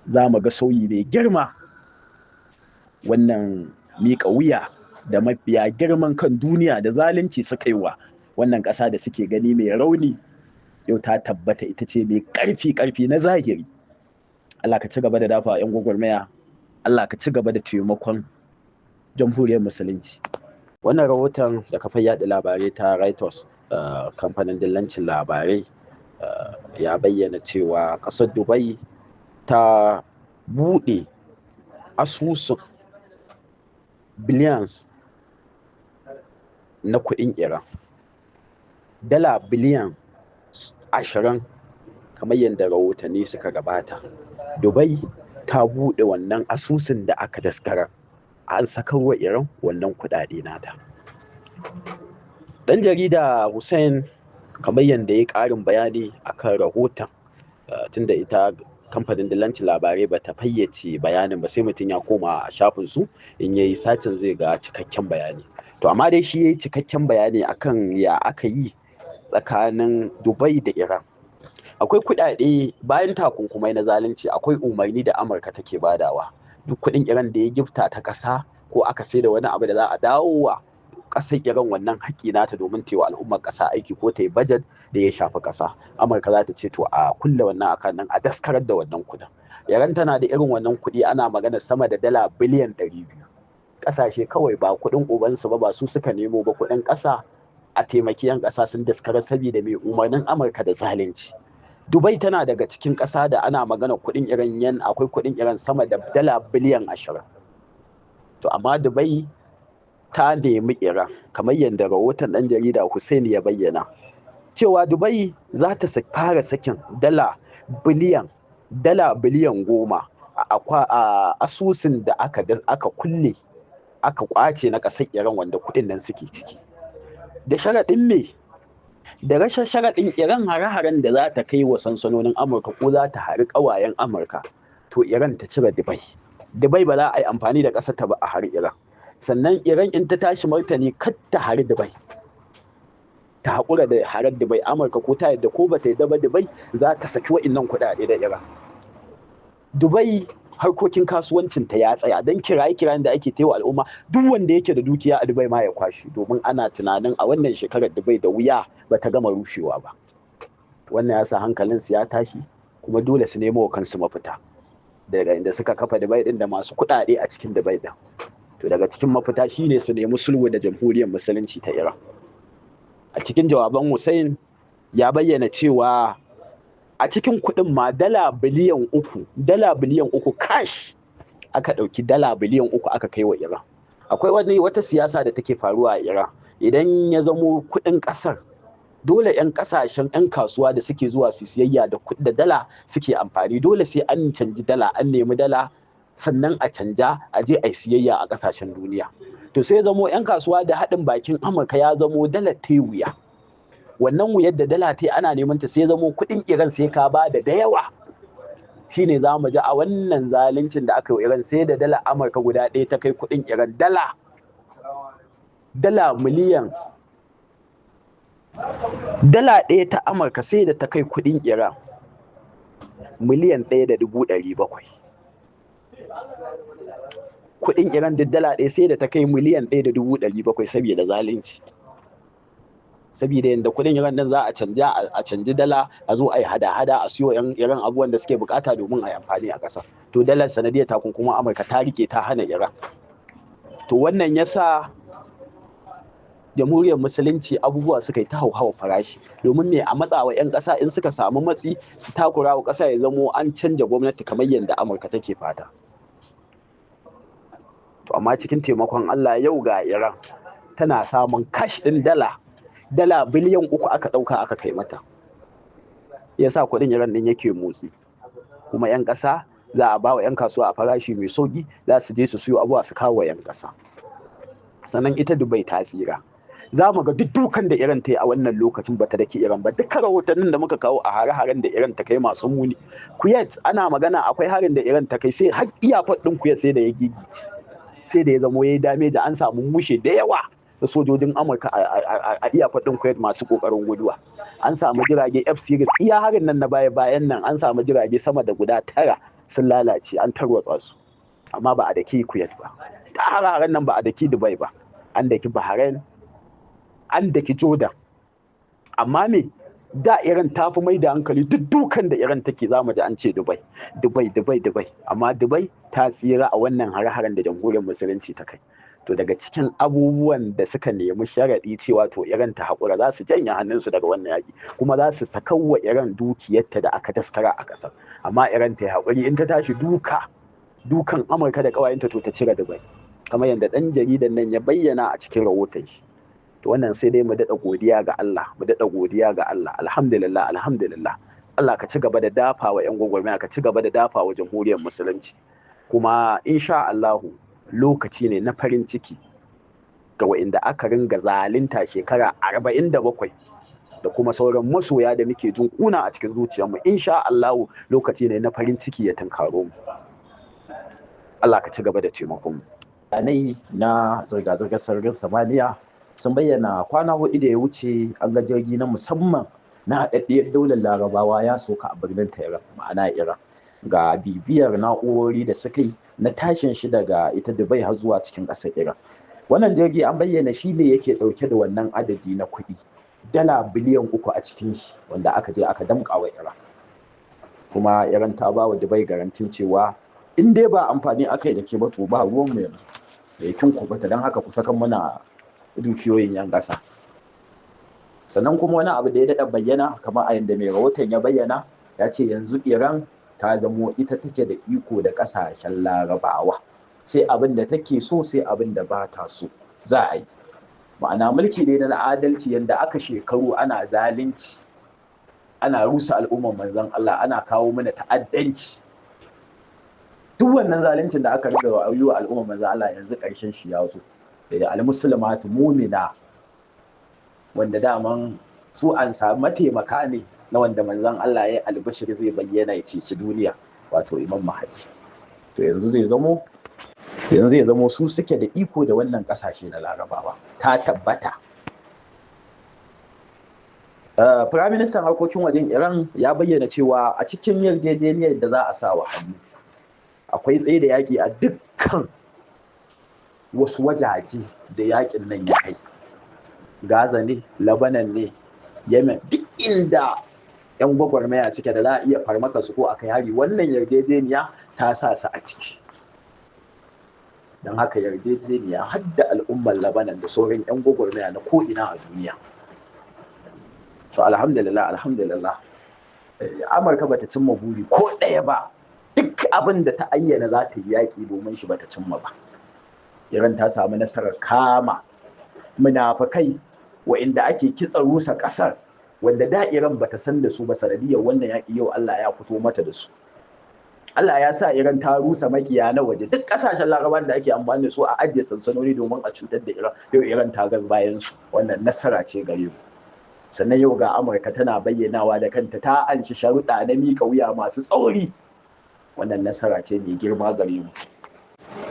Za mu ga sauyi mai girma. Wannan miƙa wuya da mafiya girman kan duniya da zalunci suka yi wa wannan ƙasa da suke gani mai rauni, yau ta tabbata ita ce mai ƙarfi na zahiri. Allah ka ci gaba da dafa 'yan gwagwarmaya, Allah ka ci gaba da taimakon jamhuriyar musulunci. Wannan rahoton da kafar yaɗa labarai ta Reuters, kamfanin dillancin labarai, ya bayyana cewa ƙasar Dubai ta buɗe asusun billions na kuɗin Iran, dala biliyan 20 kamar yadda rahotanni suka gabata. Dubai ta buɗe wannan asusun da aka daskara, an sakarwa Iran wannan kuɗaɗe nata. Ɗan jarida Hussein kamar yadda ya ƙarin bayani akan rahoton, tunda ita kamfanin dillancin labarai ba ta fayyace bayanin ba, sai mutum ya koma a shafin su in yayi sacin zai ga cikakken bayani. To amma dai shi yayi cikakken bayani akan ya aka yi tsakanin Dubai da Iran. akwai kuɗaɗe bayan takunkumai na zalunci, akwai umarni da Amurka take badawa. Duk kuɗin Iran da ya gifta ta ƙasa ko aka sai da wani abu da za a dawo wa ƙasar Iran wannan haƙƙi nata domin ta yi wa al'ummar ƙasa aiki ko ta yi bajet da ya shafi ƙasa. Amurka za ta ce to a kulle wannan akan nan a daskarar da wannan kuɗin. Iran tana da irin wannan kuɗi ana magana sama da dala biliyan 200. Ƙasashe kawai ba kuɗin ubansu ba su suka nemo ba kuɗin ƙasa a taimaki 'yan ƙasa sun daskara saboda mai umarnin Amurka da zalunci. Dubai tana daga cikin ƙasa da ana magana kuɗin Iran yan akwai kuɗin Iran sama da dala biliyan 20. To amma Dubai ta nemi Iran kamar yadda rahoton ɗan jarida Hussein ya bayyana cewa Dubai za ta fara sakin dala biliyan 10 a asusun da aka kulle aka kwace na ƙasar Iran wanda kuɗin nan suke ciki. Da sharaɗin me? Da rashin sharaɗin Iran hare-haren da za ta kai wa sansanonin Amurka ko za ta hari ƙawayen Amurka, to Iran ta cire Dubai. Dubai ba za a yi amfani da ƙasar ta ba a hari Iran. Sannan Iran in ta tashi martani kar ta hari Dubai. Ta haƙura da harar Dubai, Amurka ko ta yadda ko ba ta yadda ba Dubai za ta saki wa'innan kuɗaɗe da Iran. Dubai harkokin kasuwancin ta ya tsaya don kiraye-kirayen da ake taiwa al'umma duk wanda yake da dukiya a Dubai ma ya kwashi, domin ana tunanin a wannan shekarar Dubai da wuya ba ta gama rushewa ba. Wannan ya sa hankalinsu ya tashi kuma dole su nemo wa kansu mafita daga inda suka kafa Dubai din da masu kuɗaɗe a cikin Dubai din. To daga cikin mafita shine su nemi sulhu da jamhuriyar musulunci ta Iran. A cikin jawaban Hussein ya bayyana cewa a cikin kuɗin ma dala biliyan 3 cash aka ɗauki dala biliyan 3 aka kai wa Iran. Akwai wata siyasa da take faruwa a Iran, idan ya zamo kuɗin ƙasar dole 'yan ƙasashen 'yan kasuwa da suke zuwa su siyayya da dala suke amfani, dole sai an canji dala, an nemi dala sannan a canja a je a yi siyayya a ƙasashen duniya. To sai zamo 'yan kasuwa da haɗin bakin Amurka ya zamo dala ta wuya. Wannan wuyar da dala ta ana neman ta sai zamo kuɗin Iran sai ka ba da yawa. Shine za mu ji a wannan zaluncin da aka yi Iran sai da dala Amurka guda ɗaya ta kai kuɗin Iran dala miliyan dala ɗaya ta Amurka sai da ta kai kuɗin Iran miliyan 1.700. Kuɗin Iran da dala ɗaya sai da ta kai miliyan 1.700 saboda zalunci. Saboda yadda kuɗin Iran din za a canji dala a zo a yi hada-hada a siyo 'yan Iran abubuwan da suke bukata domin a yi amfani a ƙasa. To dalar sanadiyar takunkumin Amurka ta rike ta hana Iran. To wannan yasa jamhuriyar musulunci abubuwa suka yi ta hauhawa farashi domin ne a matsawa 'yan ƙasa in suka samu matsi su takura wa ƙasa ya zamo an canja gwamnati kamar yadda Amurka take fata. To amma cikin taimakon Allah yau ga Iran tana samun cash ɗin dala biliyan 3 aka ɗauka aka kai mata. Yasa kuɗin Iran ɗin yake motsi. Kuma 'yan ƙasa za a ba wa 'yan kasuwa a farashi mai sauƙi, za su je su siyo abuwa su kawo wa 'yan ƙasa. Sannan ita Dubai ta tsira. Za mu ga duk dukan da Iran ta yi a wannan lokacin bata dake Iran ba. Duk rahotannin da muka kawo a hare-haren da Iran ta kai masu muni. Kuwait ana magana akwai harin da Iran ta kai sai har iyafar ɗin Kuwait sai da ya gigice. Sai da ya zamo ya yi dameji an samu mushe da yawa da sojojin Amurka a iyafar ɗin Kuwait masu ƙoƙarin guduwa. An samu jirage F-series iya harin nan na baya-bayan nan an samu jirage sama da guda 9 sun lalace an tarwatsa su. Amma ba a daki Kuwait ba. Ta hare-haren nan ba a daki Dubai ba. An daki Bahrain, an daki Jordan. Amma me da Iran ta fi mai da hankali duk dukan da Iran take zamu ji an ce Dubai. Amma Dubai ta tsira a wannan hare-haren da jamhuriyar musulunci ta kai. To daga cikin abubuwan da suka nemi sharaɗi cewa to Iran ta haƙura za su janye hannunsu daga wannan yaƙi kuma za su sakawa Iran dukiyarta da aka daskara a ƙasar. Amma Iran ta yi haƙuri in ta tashi dukan Amurka da ƙawayenta to ta cire Dubai. Kamar yadda ɗan jaridan nan ya bayyana a cikin rahoton shi. To wannan sai dai mu daɗa godiya ga Allah, alhamdulillah. Allah ka ci gaba da dafa wa 'yan gwagwarmaya, ka ci gaba da dafa wa jamhuriyar musulunci. Kuma insha Allahu lokaci ne na farin ciki ga wa'inda aka ringa zalunta shekara 47 da kuma sauran masoya da muke jin kuna a cikin zuciyarmu. Insha Allahu lokaci ne na farin ciki ya tunkaro mu. Allah ka ci gaba da taimakon mu. Bayanai na zirga-zirgar sararin samaniya sun bayyana kwana 4 da ya wuce an ga jirgi na musamman na haɗaɗɗiyar daular larabawa ya soka a birnin Tehran ma'ana Iran, ga bibiyar na'urori da suka yi na tashin shi daga ita Dubai har zuwa cikin ƙasar Iran. Wannan jirgi an bayyana shi ne yake ɗauke da wannan adadi na kuɗi dala biliyan 3 a cikin shi, wanda aka je aka damƙa wa Iran. Kuma Iran ta ba wa Dubai garantin cewa in dai ba amfani aka yi da ke ba to ba ruwan mu yanzu da yakin kubata, don haka ku saka mana dukiyoyin yan ƙasa. Sannan kuma wani abu da ya daɗa bayyana kamar a yanda mai rahoton ya bayyana, ya ce yanzu Iran ta zamo ita take da iko da ƙasashen larabawa, sai abin da take so sai abin da ba ta so za a yi. Ma'ana mulki ne na adalci, yanda aka shekaru ana zalunci, ana rusa al'ummar manzon Allah, ana kawo mana ta'addanci. Duk wannan zaluncin da aka riga wa al'ummar manzon Allah yanzu ƙarshen shi ya zo. Da al-muslimatu mu'mina, wanda daman su an samu mataimaka ne na wanda manzon Allah ya albashir zai bayyana ya ceci duniya, wato Imam Mahdi. To yanzu zai zamo su suke da iko da wannan kasashe na Larabawa, ta tabbata. Firaministan harkokin wajen Iran ya bayyana cewa a cikin yarjejeniyar da za a sa wa hannu akwai tsaye da yaƙi a dukkan wasu wajaje da yaƙin nan ya kai. Gaza ne, Lebanon ne, Yemen, duk inda 'yan gwagwarmaya suke da za a iya farmaka su ko a kai hari, wannan yarjejeniya ta sa su a ciki. Don haka yarjejeniya har da al'ummar Lebanon da sauran 'yan gwagwarmaya na ko'ina a duniya. To alhamdulillah, Amurka bata cimma buri ko ɗaya ba, duk abin da ta ayyana za ta yi yaƙi domin shi bata cimma ba. Iran ta samu nasarar kama munafukai wa'inda ake kitsa rusa ƙasar, wanda da Iran bata san da su ba, sanadiyar wannan yaƙi yau Allah ya fito mata da su. Allah ya sa Iran ta rusa makiya na waje, duk ƙasashen Larabawan da ake amfani da su a ajiye sansanoni domin a cutar da Iran, yau Iran ta ga bayan su. Wannan nasara ce gare mu. Sannan yau ga Amurka tana bayyanawa da kanta ta anshi sharuɗa na miƙa wuya masu tsauri. Wannan nasara ce mai girma gare mu.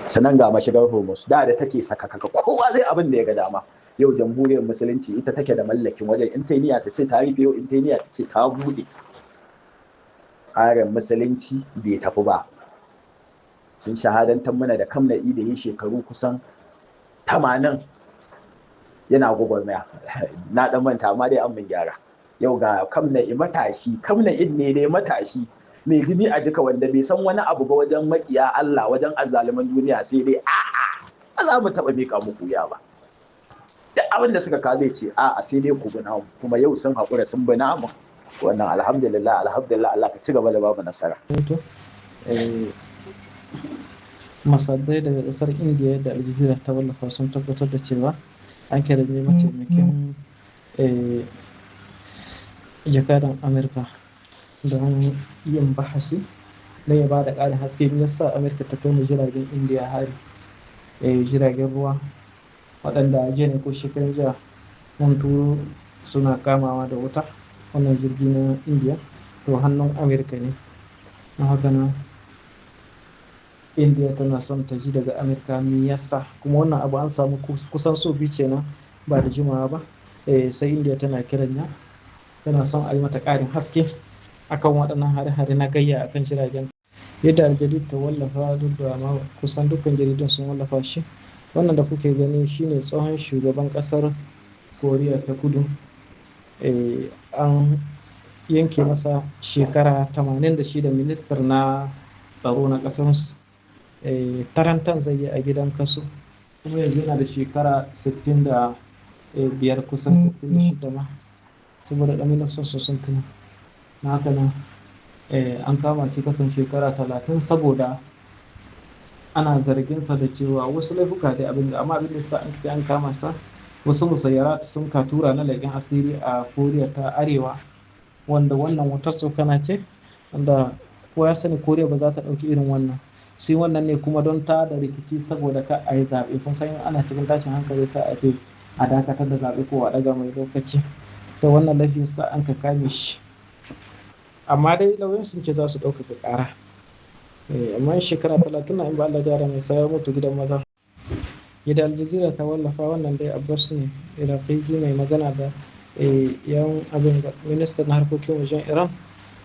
Sannan ga mashigar Hormuz da take sakakaka, kowa zai abin da ya ga dama. Yau jamhuriyar musulunci ita take da mallakin wajen, in ta niyya ta ce ta rufe, yau in ta niyya ta ce ta buɗe. Tsarin musulunci bai tafi ba. Sun shahadantar mana da Kamna'i da yin shekaru kusan 80 yana gwagwarmaya. Na ɗan manta amma dai an mun gyara. Yau ga Kamna'i matashi, Kamna'in ne dai matashi mai jini a jika, wanda bai san wani abu ba wajen makiya Allah, wajen azzaluman duniya, sai dai a'a ba za mu taɓa miƙa muku ya ba. Duk abin da suka kawo ce a'a sai dai ku bi namu, kuma yau sun haƙura sun bi namu. Wannan alhamdulillah Allah ka ci gaba da babu nasara. Masaddai daga ƙasar Indiya da Al Jazeera ta wallafa sun tabbatar da cewa an kira ne mataimakin jakadan Amurka don yin bahasi na ya ba da ƙarin haske yasa Amurka ta kai mu jiragen Indiya hari, jiragen ruwa waɗanda jiya ne ko shekarun jiya mun turo suna kamawa da wuta. Wannan jirgi na Indiya to hannun Amurka ne. Na haka nan Indiya tana son ta ji daga Amurka me yasa, kuma wannan abu an samu kusan so biyu kenan ba da jimawa ba. Sai Indiya tana kiran ya, tana son a yi mata ƙarin haske akan waɗannan hare-hare na gayya akan jiragen. Yadda Al Jazeera ta wallafa, duk da ma kusan dukkan jaridun sun wallafa shi. Wannan da kuke gani shine tsohon shugaban ƙasar Koriya ta Kudu. An yanke masa shekara 86, ministar na tsaro na ƙasarsu. Tarantan zai yi a gidan kaso, kuma yanzu yana da shekara 65 kusan 66 ma, saboda ɗan sun tuna. Na haka nan an kama shi kasan shekara 30 saboda ana zarginsa da cewa wasu laifuka da abin da, amma abin da sa an kama sa wasu musayyarat sun katura na leƙen asiri a Koriya ta Arewa, wanda wannan wata tsokana ce wanda kowa ya sani Koriya ba za ta ɗauki irin wannan. Sai wannan ne kuma don ta da rikici saboda ka a yi zaɓe, kun san ana cikin tashin hankali sa a ce a dakatar da zaɓe ko a ɗaga mai lokaci. Ta wannan laifin sa an ka kame shi, amma dai lauyan sun ce za su ɗaukaka ƙara. Amma shekara 30 na in ba Allah jara mai sayar mutu gidan maza. Yadda Al Jazeera ta wallafa, wannan dai Abbas ne Iraqizi mai magana da yan abin ministan harkokin wajen Iran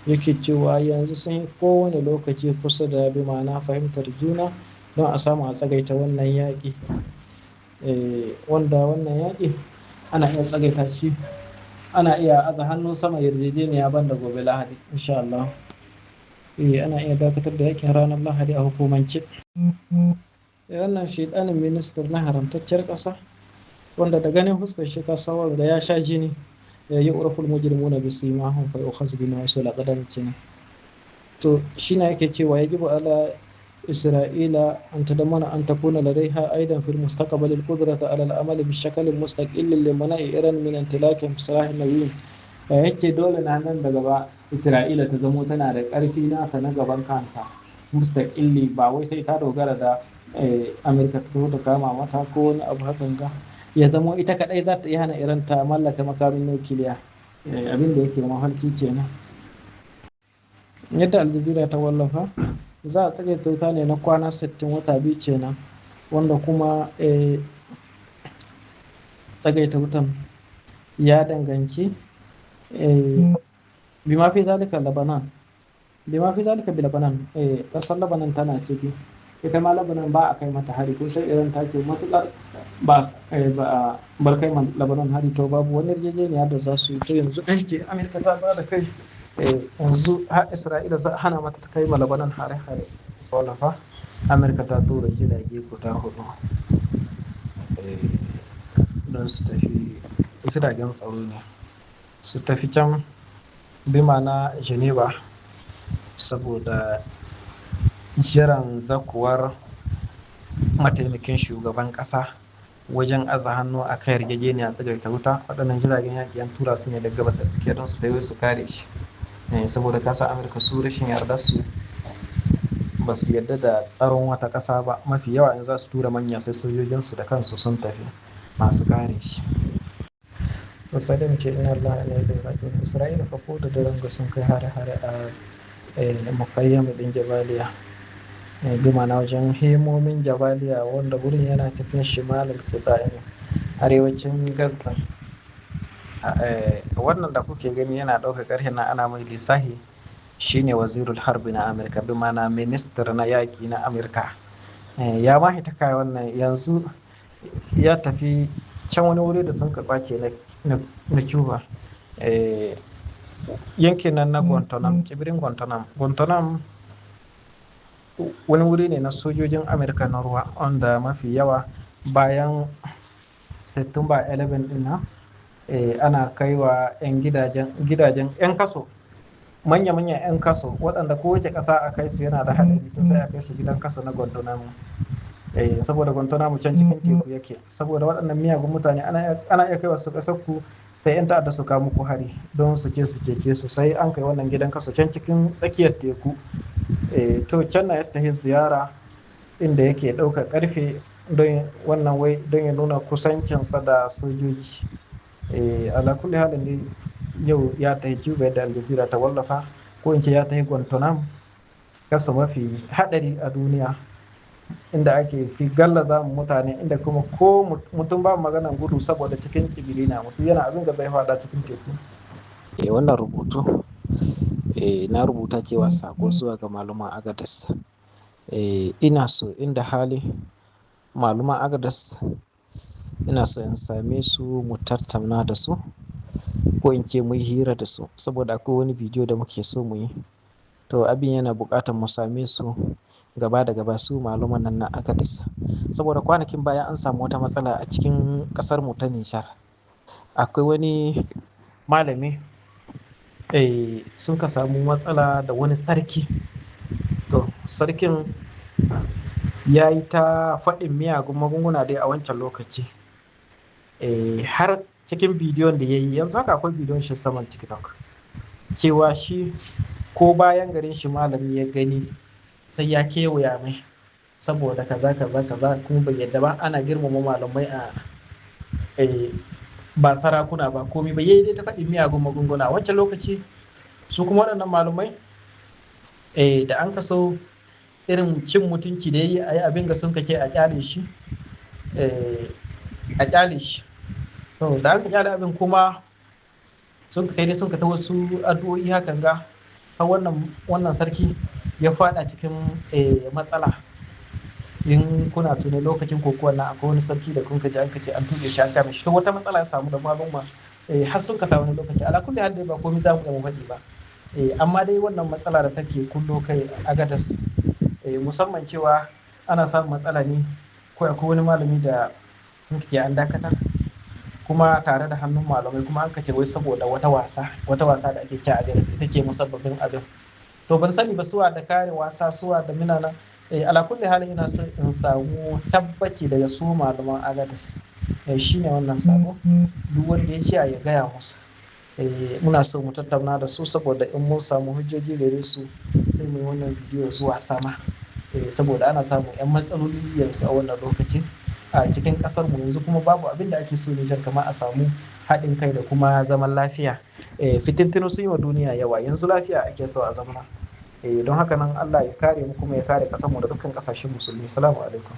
yake cewa yanzu sun yi kowane lokaci kusa da bi ma'ana fahimtar juna don a samu a tsagaita wannan yaƙi, wanda wannan yaƙi ana iya tsagaita shi, ana iya aza hannu sama yarjejeniya banda gobe Lahadi insha Allah. Ana iya dakatar da yaƙin ranar Lahadi a hukumance. Wannan shaidanin ministar na haramtacciyar ƙasa wanda da ganin fuskar shi kasa wanda ya sha jini ya yi uraful mujrimuna bisimahum fa yukhaz bima yasula qadan kenan. To shine yake cewa yajibu ala Isra'ila an tadamana an takuna ladaiha aidan fil mustaqbal al qudrata ala al amali bi shakalin mustaqil li mana'i Iran min intilakin silah nawiyin. Yake dole na nan da gaba Isra'ila ta zamo tana da ƙarfi nata na gaban kanta mustaqilli, ba wai sai ta dogara da Amerika ta zo ta kama mata ko wani abu hakan ga, ya zamo ita kadai za ta iya hana Iran ta mallaka makamin nukiliya. Abin da yake mafarki kenan. Yadda Al Jazeera ta wallafa, za a tsagaita wuta ne na kwana 60 wata biyu kenan, wanda kuma tsagaita wutan ya danganci bima fi zalika Lebanon, bima fi zalika bi Lebanon, kasar Lebanon tana ciki. Ita ma Lebanon ba a kai mata hari, ko sai Iran ta ce matuƙar ba bar kai Lebanon hari to babu wani yarjejeniya da za su yi. To yanzu ɗan Amerika ta ba da kai, yanzu har Isra'ila za a hana mata ta kai ma Lebanon hare-hare. Wannan fa Amerika ta tura jirage guda 4 don su tafi, jiragen tsaro ne, su tafi can bima na Geneva saboda jiran zakuwar mataimakin shugaban ƙasa wajen aza hannu a kan yarjejeniya tsagaita wuta. Waɗannan jiragen yaƙi an tura su ne daga gabas da tsakiya don su tayo su kare shi, saboda kasa Amurka su rashin yarda su ba su yarda da tsaron wata ƙasa ba. Mafi yawa in za su tura manya sai sojojinsu da kansu sun tafi masu kare shi. To sai da muke ina Allah ne da raƙin Isra'ila fa ko da daren ga sun kai hare-hare a mukayyam ɗin Jabaliya, bi ma'ana wajen hemomin Jabaliya wanda wurin yana cikin shimalul Qudai, arewacin Gaza. Wannan da kuke gani yana ɗaukar ƙarfi na ana mai lissahi shine wazirul harbi na Amurka, bi ma'ana ministar na yaƙi na Amurka. Ya ma hita kai wannan yanzu ya tafi can wani wuri da sun karɓace na Cuba, yankin nan na Guantanamo, tsibirin Guantanamo wani wuri ne na sojojin Amurka na ruwa wanda mafi yawa bayan September 11 din nan ana kaiwa 'yan gidajen 'yan kaso, manya-manyan 'yan kaso waɗanda kowace ƙasa a kai su yana da haɗari, to sai a kai su gidan kaso na Guantanamo. Saboda Guantanamo can cikin teku yake, saboda waɗannan miyagun mutane ana iya kai wasu ƙasar ku sai 'yan ta'adda su kawo muku hari don su cece su, sai an kai wannan gidan kaso can cikin tsakiyar teku. To can na yadda yin ziyara inda yake ɗaukar ƙarfe don wannan wai don ya nuna kusancinsa da sojoji. Ala kulli halin dai yau ya tafi Cuba yadda Al Jazeera ta wallafa, ko in ce ya tafi Guantanamo, kasa mafi haɗari a duniya inda ake fi gallaza mutane, inda kuma ko mutum ba maganan gudu saboda cikin tsibiri na mutum yana abin da zai fada cikin teku. Wannan rubutu na rubuta cewa sako zuwa ga malaman Agadas. Ina so inda hali malaman Agadas ina so in same su mu tattauna da su, ko in ce mu yi hira da su, saboda akwai wani bidiyo da muke so mu yi. To abin yana buƙatar mu same su gaba da gaba, su malaman nan na Agadas, saboda kwanakin baya an samu wata matsala a cikin ƙasar mu ta Nijar. Akwai wani malami sun ka samu matsala da wani sarki. To sarkin ya yi ta faɗin miyagun magunguna dai a wancan lokaci, har cikin bidiyon da ya yi, yanzu haka akwai bidiyon shi saman TikTok, cewa shi ko bayan garin shi malami ya gani sai ya kewaya mai saboda kaza kuma bai yadda ba ana girmama malamai ba sarakuna ba komai ba, yayi dai ta faɗi miyagun magunguna wancan lokaci. Su kuma waɗannan malamai da an kaso irin cin mutunci da yayi ayi abin ga sun kake a kyale shi, to da aka kyale abin kuma sun ka sun ka ta wasu addu'o'i hakan ga har wannan sarki ya fada cikin matsala. In kuna tuni lokacin kokuwa na akwai wani sarki da kun ji an kace an tuɓe shi an kame shi to wata matsala ya samu da malumma har sun kasa wani lokaci ala kulli hal dai ba komai za mu iya mu faɗi ba amma dai wannan matsala da take kullo kai Agadas musamman cewa ana samun matsala ne ko akwai wani malami da kun ce an dakatar kuma tare da hannun malamai kuma an kace wai saboda wata wasa da ake ci a Agadas ita ce musabbabin abin to ban sani ba suwa da kare wasa suwa da minana ala kulli halin ina so in samu tabbaci daga su malaman Agadas shine wannan sabo duk wanda ya ce ya gaya musu muna so mu tattauna da su saboda in mun samu hujjoji gare su sai mu yi wannan bidiyo zuwa sama saboda ana samun yan matsaloli yanzu a wannan lokacin a cikin kasar mu yanzu kuma babu abin da ake so ne kamar a samu haɗin kai da kuma zaman lafiya fitintinu sun yi wa duniya yawa yanzu lafiya ake so a zamana don haka nan Allah ya kare mu kuma ya kare kasar mu da dukkan kasashen musulmi. Assalamu alaikum.